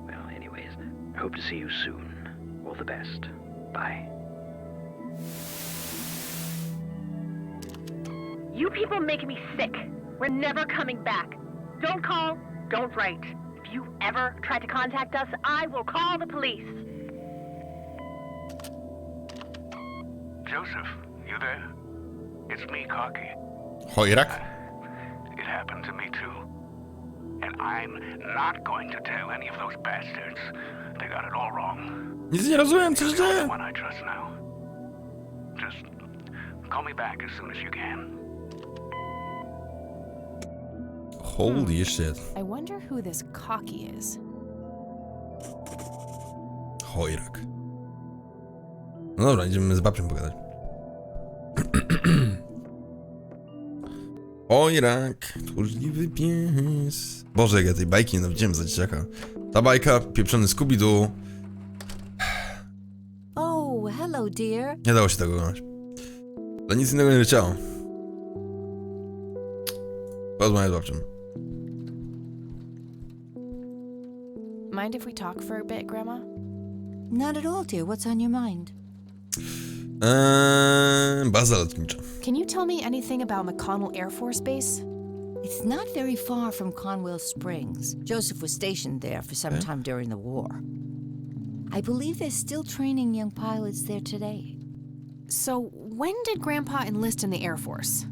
Well, anyways, I hope to see you soon. All the best. Bye. You people make me sick. We're never coming back. Don't call, don't write. If you ever try to contact us, I will call the police. Joseph, you there? It's me, Cocky. Chojrak? It happened to me too. And I'm not going to tell any of those bastards. They got it all wrong. Nic nie rozumiem, co się You're the dzieje. one I trust now. Just call me back as soon as you can. Holy shit. I wonder who this cocky is. Chojrak. No dobra, idziemy z babcią pogadać. Chojrak, tchórzliwy pies. Boże, jak ja tej bajki nienawidziłem za dzieciaka. Ta bajka, pieprzony Scooby-Doo. Oh, hello, dear. Nie dało się tego oglądać. Ale nic innego nie leciało. Porozmawiaj z babcią. Mind if we talk for a bit, Grandma? Not at all, dear. What's on your mind? Baza lotnicza. Can you tell me anything about McConnell Air Force Base? It's not very far from Conwell Springs. Joseph was stationed there for some time during the war. I believe they're still training young pilots there today. So, when did Grandpa enlist in the Air Force?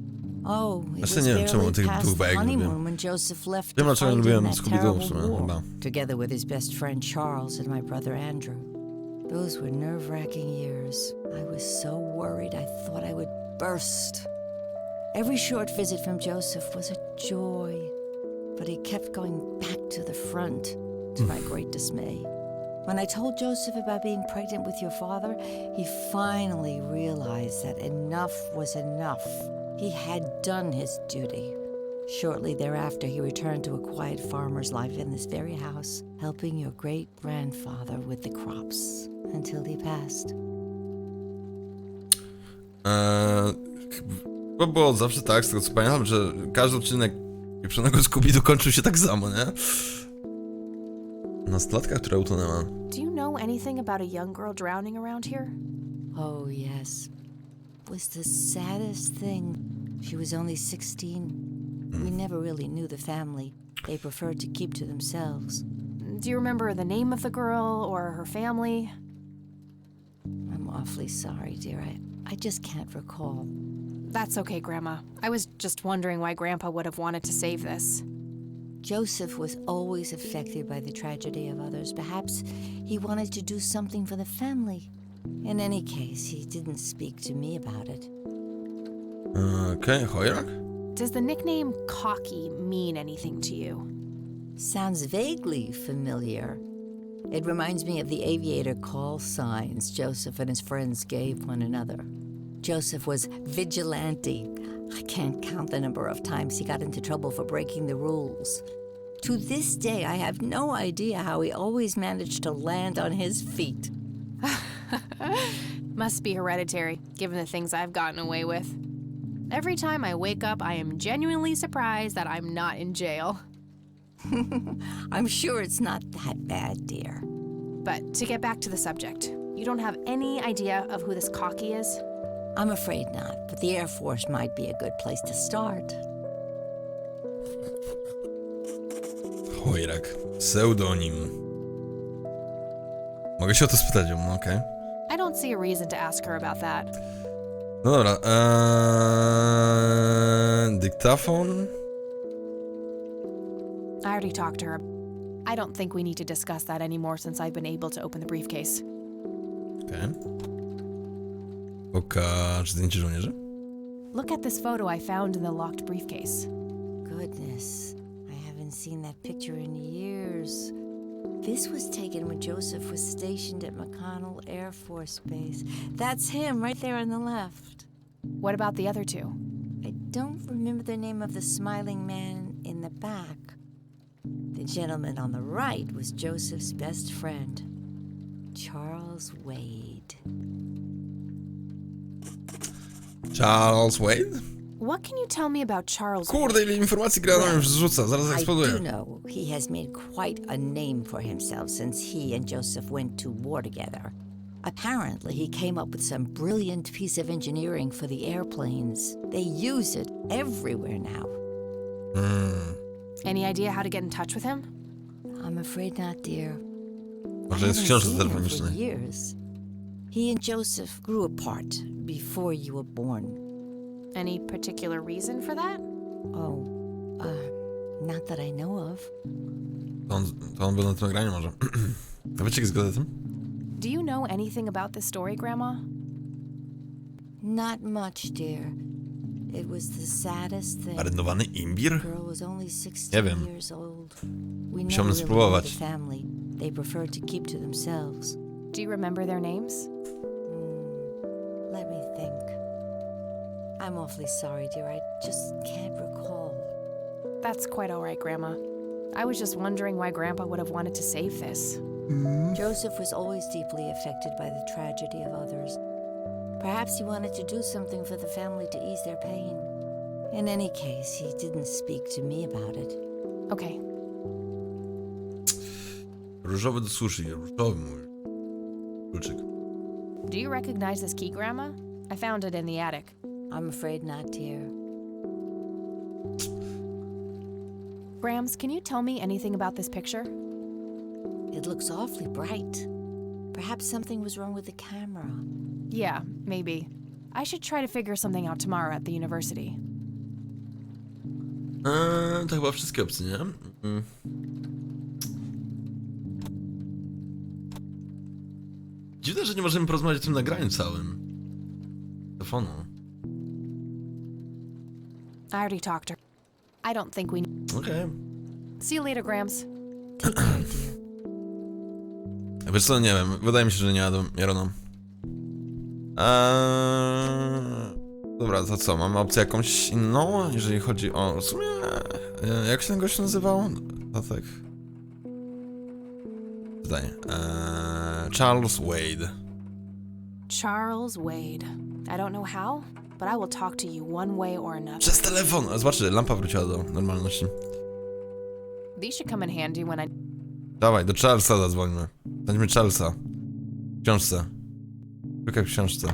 Oh, it Znaczy was nie wiem, czemu barely tych past dwóch the bajek lubię. honeymoon when Joseph left Wiem, to dlaczego fight lubiłem in that Scooby-Doo w terrible sumie, war, chyba. together with his best friend Charles and my brother Andrew. Those were nerve-wracking years. I was so worried I thought I would burst. Every short visit from Joseph was a joy, but he kept going back to the front, to my great dismay. When I told Joseph about being pregnant with your father, he finally realized that enough was enough. He had done his duty. Shortly thereafter, he returned to a quiet farmer's life in this very house, helping your great-grandfather with the crops until he passed. Chyba było zawsze tak, z tego co pamiętam, że każdy odcinek pieprzonego Scooby-Doo kończył się tak samo, nie? Nastolatka, która utonęła. Do you know anything about a young girl drowning around here? Oh, yes. It was the saddest thing. She was only 16. We never really knew the family. They preferred to keep to themselves. Do you remember the name of the girl or her family? I'm awfully sorry, dear. I just can't recall. That's okay, Grandma. I was just wondering why Grandpa would have wanted to save this. Joseph was always affected by the tragedy of others. Perhaps he wanted to do something for the family. In any case, he didn't speak to me about it. Okej, chojrak? Does the nickname Cocky mean anything to you? Sounds vaguely familiar. It reminds me of the aviator call signs Joseph and his friends gave one another. Joseph was vigilante. I can't count the number of times he got into trouble for breaking the rules. To this day, I have no idea how he always managed to land on his feet. Must be hereditary, given the things I've gotten away with. Every time I wake up, I am genuinely surprised that I'm not in jail. I'm sure it's not that bad, dear. But to get back to the subject, you don't have any idea of who this Cocky is? I'm afraid not, but the Air Force might be a good place to start. Chojrak. Pseudonim. Mogę się o to spytać, no okej. I don't see a reason to ask her about that. No dobra, dyktafon. I already talked to her. I don't think we need to discuss that anymore since I've been able to open the briefcase. Okej. Pokaż zdjęcie żołnierzy. Look at this photo I found in the locked briefcase. Goodness, I haven't seen that picture in years. This was taken when Joseph was stationed at McConnell Air Force Base. That's him right there on the left. What about the other two? I don't remember the name of the smiling man in the back. The gentleman on the right was Joseph's best friend, Charles Wade. Charles Wade? What can you tell me about Charles Kurde, Wade? ile informacji gra nam już zrzuca, zaraz I do eksploduje. know he has made quite a name for himself since he and Joseph went to war together. Apparently, he came up with some brilliant piece of engineering for the airplanes. They use it everywhere now. Any idea how to get in touch with him? I'm afraid not, dear. Może I jest w haven't książce seen him for telefonicznej. years. He and Joseph grew apart before you were born. Any particular reason for that? Oh, not that I know of. To on był na tym nagraniu może. A wiecie, jak z gazetem? Do you know anything about this story, Grandma? Not much, dear. It was the saddest thing. Marynowany imbir? The girl was only 16 Nie wiem. years old. We Musiałbym never really spróbować. knew the family. They preferred to keep to themselves. Do you remember their names? Let me think. I'm awfully sorry, dear. I just can't recall. That's quite all right, Grandma. I was just wondering why Grandpa would have wanted to save this. Joseph was always deeply affected by the tragedy of others. Perhaps he wanted to do something for the family to ease their pain. In any case, he didn't speak to me about it. Okay. Różowy do sushi, różowy mój. Kluczyk. Do you recognize this key, Grandma? I found it in the attic. I'm afraid not, dear. Grams, can you tell me anything about this picture? It looks awfully bright. Perhaps something was wrong with the camera. Yeah, maybe. I should try to figure something out tomorrow at the university. To chyba wszystkie opcje, nie? Dziwne, że nie możemy porozmawiać o tym nagraniu całym. Telefonu. I already talked to her. I don't think we... Okej. See you later, Grams. Take care, dear. Wiesz co, nie wiem. Wydaje mi się, że nie jadą. Dobra, to co? Mamy opcję jakąś inną, jeżeli chodzi o... W sumie... Jak się ten gość nazywał? To tak... Tutaj. Charles Wade. Charles Wade. I don't know how, but I will talk to you one way or another. Przez telefon! Zobaczcie, lampa wróciła do normalności. These should come in handy when I... Dawaj, do Charlesa zadzwońmy. Znajdźmy Charlesa. W książce. Szukaj w książce.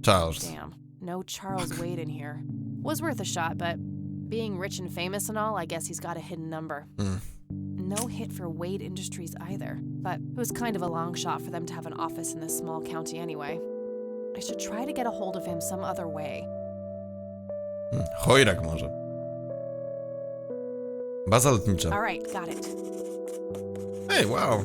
Charles. Damn, no Charles Wade in here. Was worth a shot, but being rich and famous and all, I guess he's got a hidden number. No hit for Wade Industries either, but it was kind of a long shot for them to have an office in this small county anyway. I should try to get a hold of him some other way. Chojrak może. Baza lotnicza. All right, got it. Hey, wow.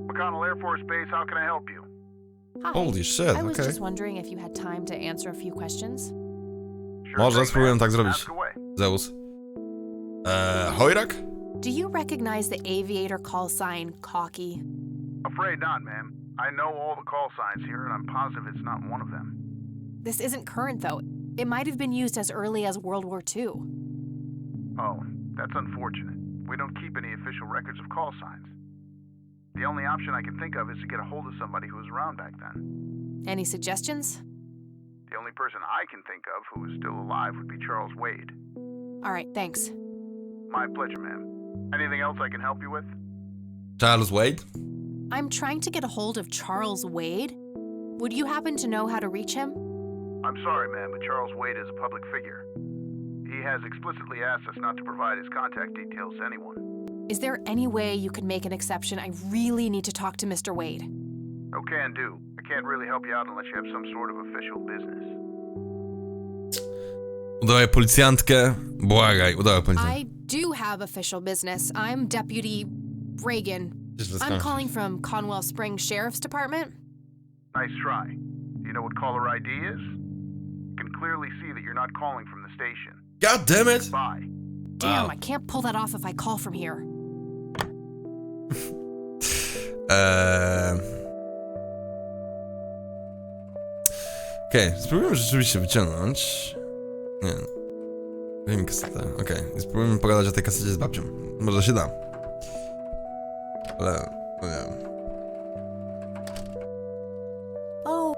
McConnell Air Force Base, how can I help you? Hi. Holy shit, I was okay. just wondering if you had time to answer a few questions. Sure Może thing, spróbuję man. tak zrobić. Ask away. Zeus. Chojrak? Do you recognize the aviator call sign Cocky? Afraid not, ma'am. I know all the call signs here, and I'm positive it's not one of them. This isn't current, though. It might have been used as early as World War II. Oh, that's unfortunate. We don't keep any official records of call signs. The only option I can think of is to get a hold of somebody who was around back then. Any suggestions? The only person I can think of who is still alive would be Charles Wade. All right, thanks. My pleasure, ma'am. Anything else I can help you with? Charles Wade? I'm trying to get a hold of Charles Wade. Would you happen to know how to reach him? I'm sorry, ma'am, but Charles Wade is a public figure. He has explicitly asked us not to provide his contact details to anyone. Is there any way you could make an exception? I really need to talk to Mr. Wade. Oh, can do. I can't really help you out unless you have some sort of official business. Udawaj policjantkę. Błagaj, udawaj policjantkę. I do have official business. I'm Deputy Reagan. I'm calling from Conwell Springs Sheriff's Department. Nice try. Do you know what caller ID is? You can clearly see that you're not calling from the station. God damn it! Bye. Damn, Wow. I can't pull that off if I call from here. Okej, spróbujmy rzeczywiście wyciągnąć. Nie. Wyjmij kasetę. Okej, i spróbujmy pogadać o tej kasecie z babcią. Może się da. Ale, no nie wiem. Oh.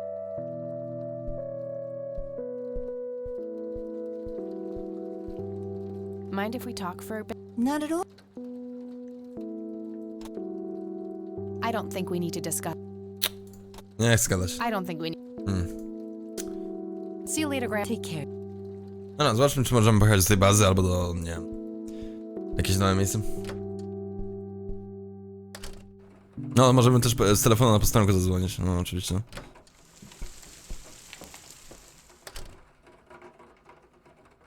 Mind if we talk for a bit? Not at all. I don't think we need to discuss. Nie chcę gadać. I don't think we need. See you later, Graham. Take care. No, zobaczmy, czy możemy pojechać do tej bazy, albo do, nie wiem, jakieś nowe miejsce. No, możemy też z telefonu na posterunku zadzwonić, no oczywiście.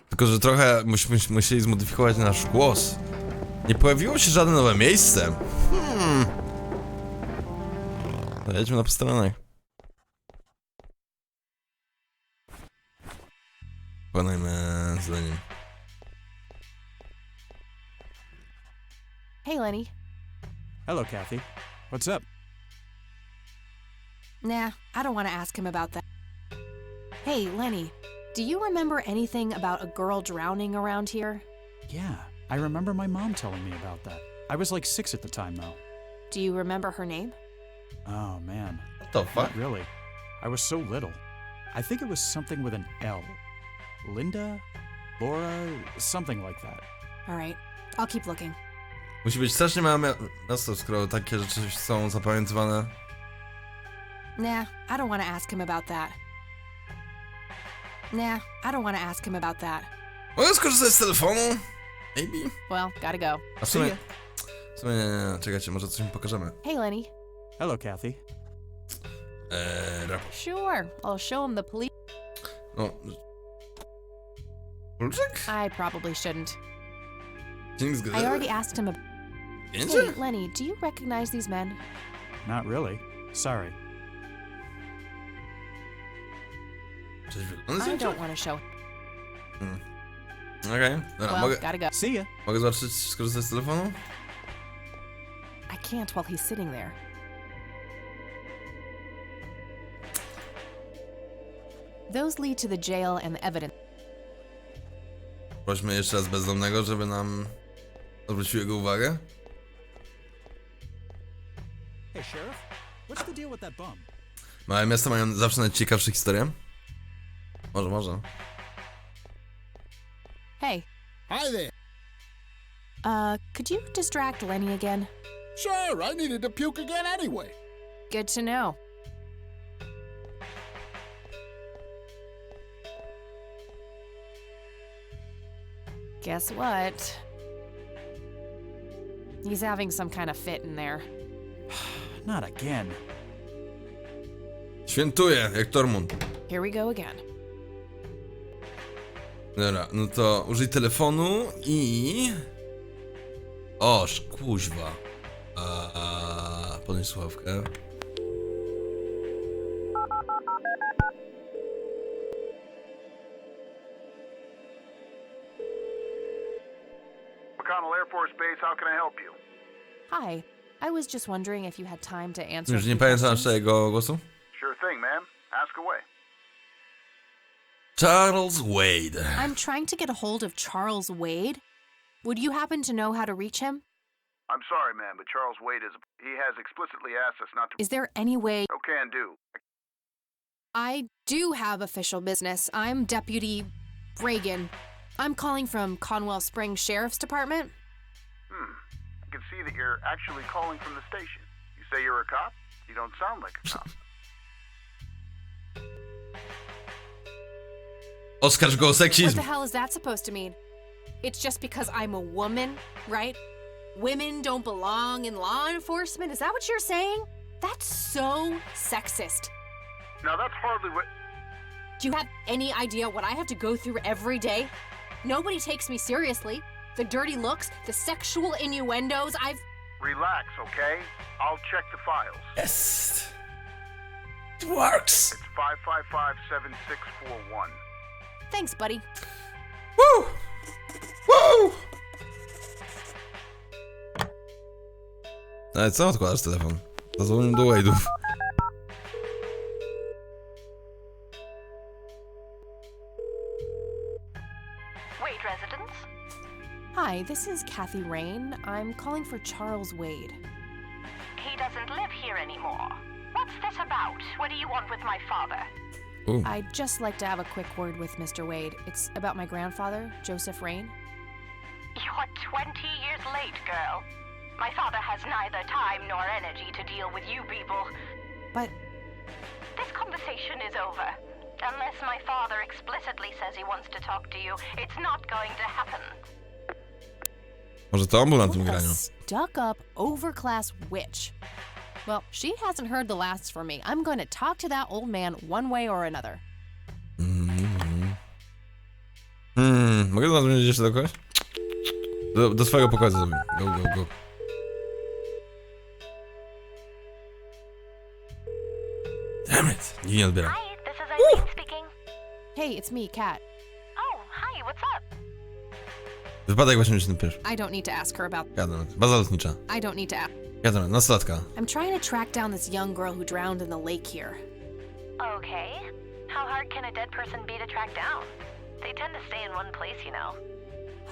Tylko, że trochę musieli zmodyfikować nasz głos. Nie pojawiło się żadne nowe miejsce. Jedźmy na posterunek. Wykonajmy zadanie. Hey, Lenny. Hello, Kathy. What's up? Nah, I don't want to ask him about that. Hey, Lenny, do you remember anything about a girl drowning around here? Yeah, I remember my mom telling me about that. I was like 6 at the time, though. Do you remember her name? Oh, man. What the fuck? Not really. I was so little. I think it was something with an L. Linda? Laura? Something like that. All right, I'll keep looking. Musi być strasznie małe miasto, skoro takie rzeczy są zapamiętywane. Nah, I don't want to ask him about that. Nah, I don't want to ask him about that. Mogę skorzystać z telefonu? Maybe? Well, gotta go. A w sumie... nie, czekajcie, może coś mi pokażemy. Hey, Lenny. Hello, Kathy. Raport. Sure, I'll show him the police. No... Kluczyk? I probably shouldn't. Dzień zgody. I already asked him. Zdjęcie? Hey, Lenny, do you recognize these men? Not really. Sorry. Coś wygląda I zdjęcie? don't want to show. Okej, dobra, Well, mogę... gotta go. See ya. Mogę zobaczyć, skorzystać z telefonu? I can't while he's sitting there. Those lead to the jail and the evidence. Prośmy jeszcze raz bezdomnego, żeby nam zwrócił jego uwagę. Hey, Sheriff. What's the deal with that bum? Małe miasta mają zawsze najciekawsze historie. Może. Hey, Hi there. could you distract Lenny again? Sure, I needed to puke again anyway. Good to know. Guess what? He's having some kind of fit in there. Not again. Świętuję, jak Tormund. Here we go again. Dobra, no to użyj telefonu i... Oż, kuźwa. Podnieś słuchawkę. McConnell Air Force Base, how can I help you? Hi, I was just wondering if you had time to answer. Już a nie few pamiętam questions. jeszcze jego głosu? Sure thing, ma'am. Ask away. Charles Wade. I'm trying to get a hold of Charles Wade. Would you happen to know how to reach him? I'm sorry, ma'am, but Charles Wade he has explicitly asked us not to... Is there any way... No can do. I do have official business. I'm Deputy Reagan. I'm calling from Conwell Springs Sheriff's Department. I can see that you're actually calling from the station. You say you're a cop? You don't sound like a cop. Oskarż go o What seksizm. the hell is that supposed to mean? It's just because I'm a woman, right? Women don't belong in law enforcement? Is that what you're saying? That's so sexist. Now that's hardly what... Do you have any idea what I have to go through every day? Nobody takes me seriously. The dirty looks, the sexual innuendos, Relax, okay? I'll check the files. Yes. It works. It's 555-7641. Thanks, buddy. Woo! Woo! Ale co odkładasz telefon? Zadzwonił do Wade'ów. Wade residence? Hi, this is Kathy Rain. I'm calling for Charles Wade. He doesn't live here anymore. What's this about? What do you want with my father? Ooh. I'd just like to have a quick word with Mr. Wade. It's about my grandfather, Joseph Rain. You're 20 years late, girl. My father has neither time nor energy to deal with you people. But This conversation is over. Unless my father explicitly says he wants to talk to you, it's not going to happen. Może to on był na tym what a graniu. stuck-up, overclass witch. Well, she hasn't heard the last from me. I'm going to talk to that old man one way or another. Mogę zadzwonić jeszcze do kogoś? Do swojego pokoju zadzwonię. Go, go, go. Damn it! Nikt nie odbiera. Hi, this is Eileen speaking. Hey, it's me, Kat. Oh, hi, what's up? Wypadek właśnie mi się ten pierwszy. I don't need to ask her about... Jadę. Baza lotnicza. I don't need to ask... Jadę. Nastolatka. I'm trying to track down this young girl who drowned in the lake here. Okay. How hard can a dead person be to track down? They tend to stay in one place, you know.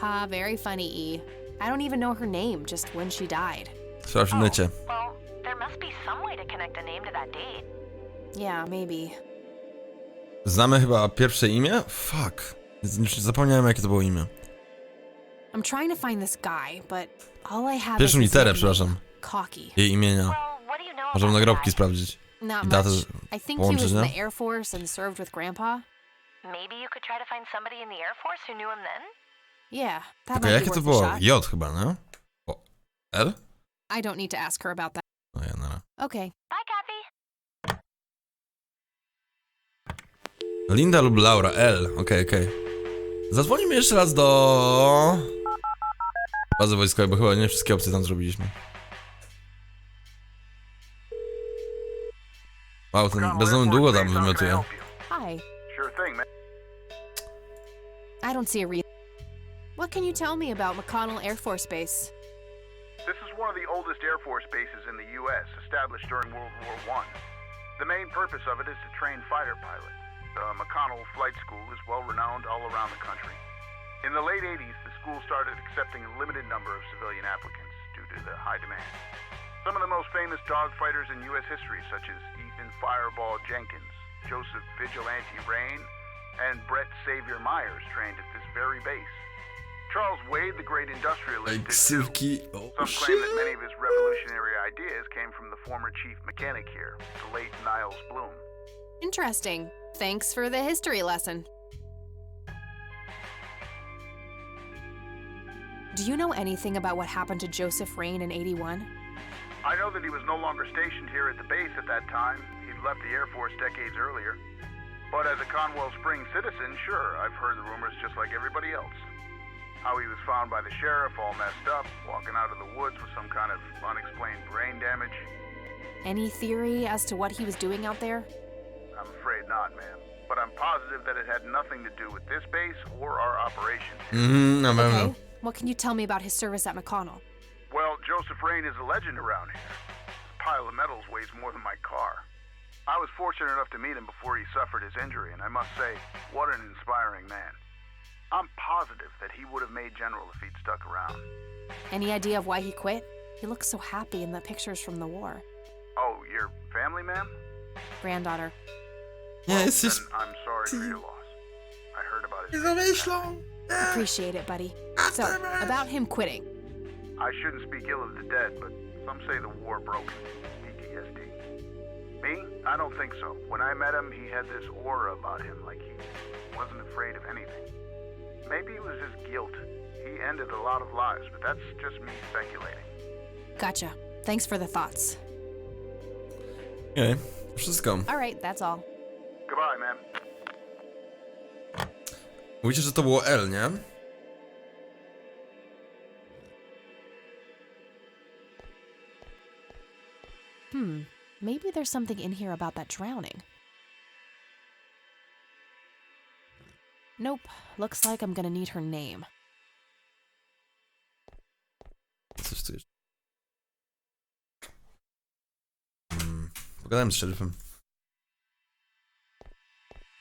Ha, very funny, E. I don't even know her name, just when she died. Sprawdź w necie. Well, there must be some way to connect a name to that date. Yeah, maybe. Znamy chyba pierwsze imię? Fuck. Już zapomniałem, jakie to było imię. I'm trying to find this guy, but all I have Pierwszą is his literę, name. przepraszam. Cocky. Jej imienia. Well, what do you know Możemy about nagrobki that? sprawdzić. Not I datę much. I think he was połączyć, in nie? the Air Force and served with Grandpa. Maybe you could try to find somebody in the Air Force who knew him then? Yeah, that Okej, might jakie be to worth a było? shot. J chyba, no? O, L? I don't need to ask her about that. No ja nara. Okay. Bye, Kathy. Linda lub Laura, L. Okej. Zadzwonimy jeszcze raz do... bazy wojskowej, bo chyba nie wszystkie opcje tam zrobiliśmy. Wow, ten bezdomny długo tam wymiotuje. Hi. Sure thing, man. I don't see a reason. What can you tell me about McConnell Air Force Base? This is one of the oldest Air Force bases in the U.S., established during World War I. The main purpose of it is to train fighter pilots. The McConnell Flight School is well-renowned all around the country. In the late 80s, the school started accepting a limited number of civilian applicants due to the high demand. Some of the most famous dogfighters in U.S. history, such as Ethan Fireball Jenkins, Joseph Vigilante Rain, and Brett Savior Myers trained at this very base. Charles Wade, the great industrialist, did too. Some claim that many of his revolutionary ideas came from the former chief mechanic here, the late Niles Bloom. Interesting. Thanks for the history lesson. Do you know anything about what happened to Joseph Rain in '81? I know that he was no longer stationed here at the base at that time. He'd left the Air Force decades earlier. But as a Conwell Springs citizen, sure, I've heard the rumors just like everybody else. How he was found by the sheriff all messed up, walking out of the woods with some kind of unexplained brain damage. Any theory as to what he was doing out there? I'm afraid not, ma'am. But I'm positive that it had nothing to do with this base or our operations here. Okay. What can you tell me about his service at McConnell? Well, Joseph Rain is a legend around here. This pile of metals weighs more than my car. I was fortunate enough to meet him before he suffered his injury, and I must say, what an inspiring man. I'm positive that he would have made General if he'd stuck around. Any idea of why he quit? He looks so happy in the pictures from the war. Oh, your family, ma'am? Granddaughter. Nie, jesteś... Then I'm sorry for your loss. I heard about Nie his... zamyślą! Appreciate it, buddy. So, about him quitting. I shouldn't speak ill of the dead, but some say the war broke him. PTSD. Me? I don't think so. When I met him, he had this aura about him, like he wasn't afraid of anything. Maybe it was his guilt. He ended a lot of lives, but that's just me speculating. Gotcha. Thanks for the thoughts. Okej, wszystko. All right, that's all. Goodbye, man. Mówicie, że to było L, nie? Maybe there's something in here about that drowning. Nope. Looks like I'm gonna need her name. Coś tu jeszcze. Pogadałem z szeryfem.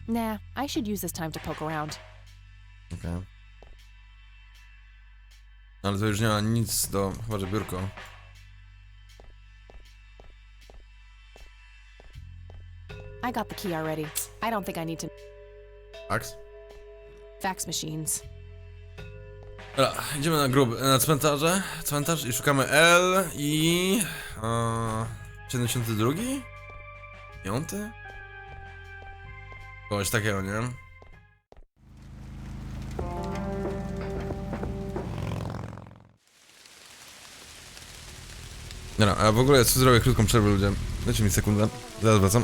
Nah, I should use this time to poke around. Okej. Ale to już nie ma nic do... chyba że biurko. I got the key already. I don't think I need to... Fax? Fax machines. Dobra, idziemy na cmentarz i szukamy L i... 72? 5? Kogoś takiego, nie? Dobra, a w ogóle ja zrobię krótką przerwę, ludzie. Dajcie mi sekundę, zaraz wracam.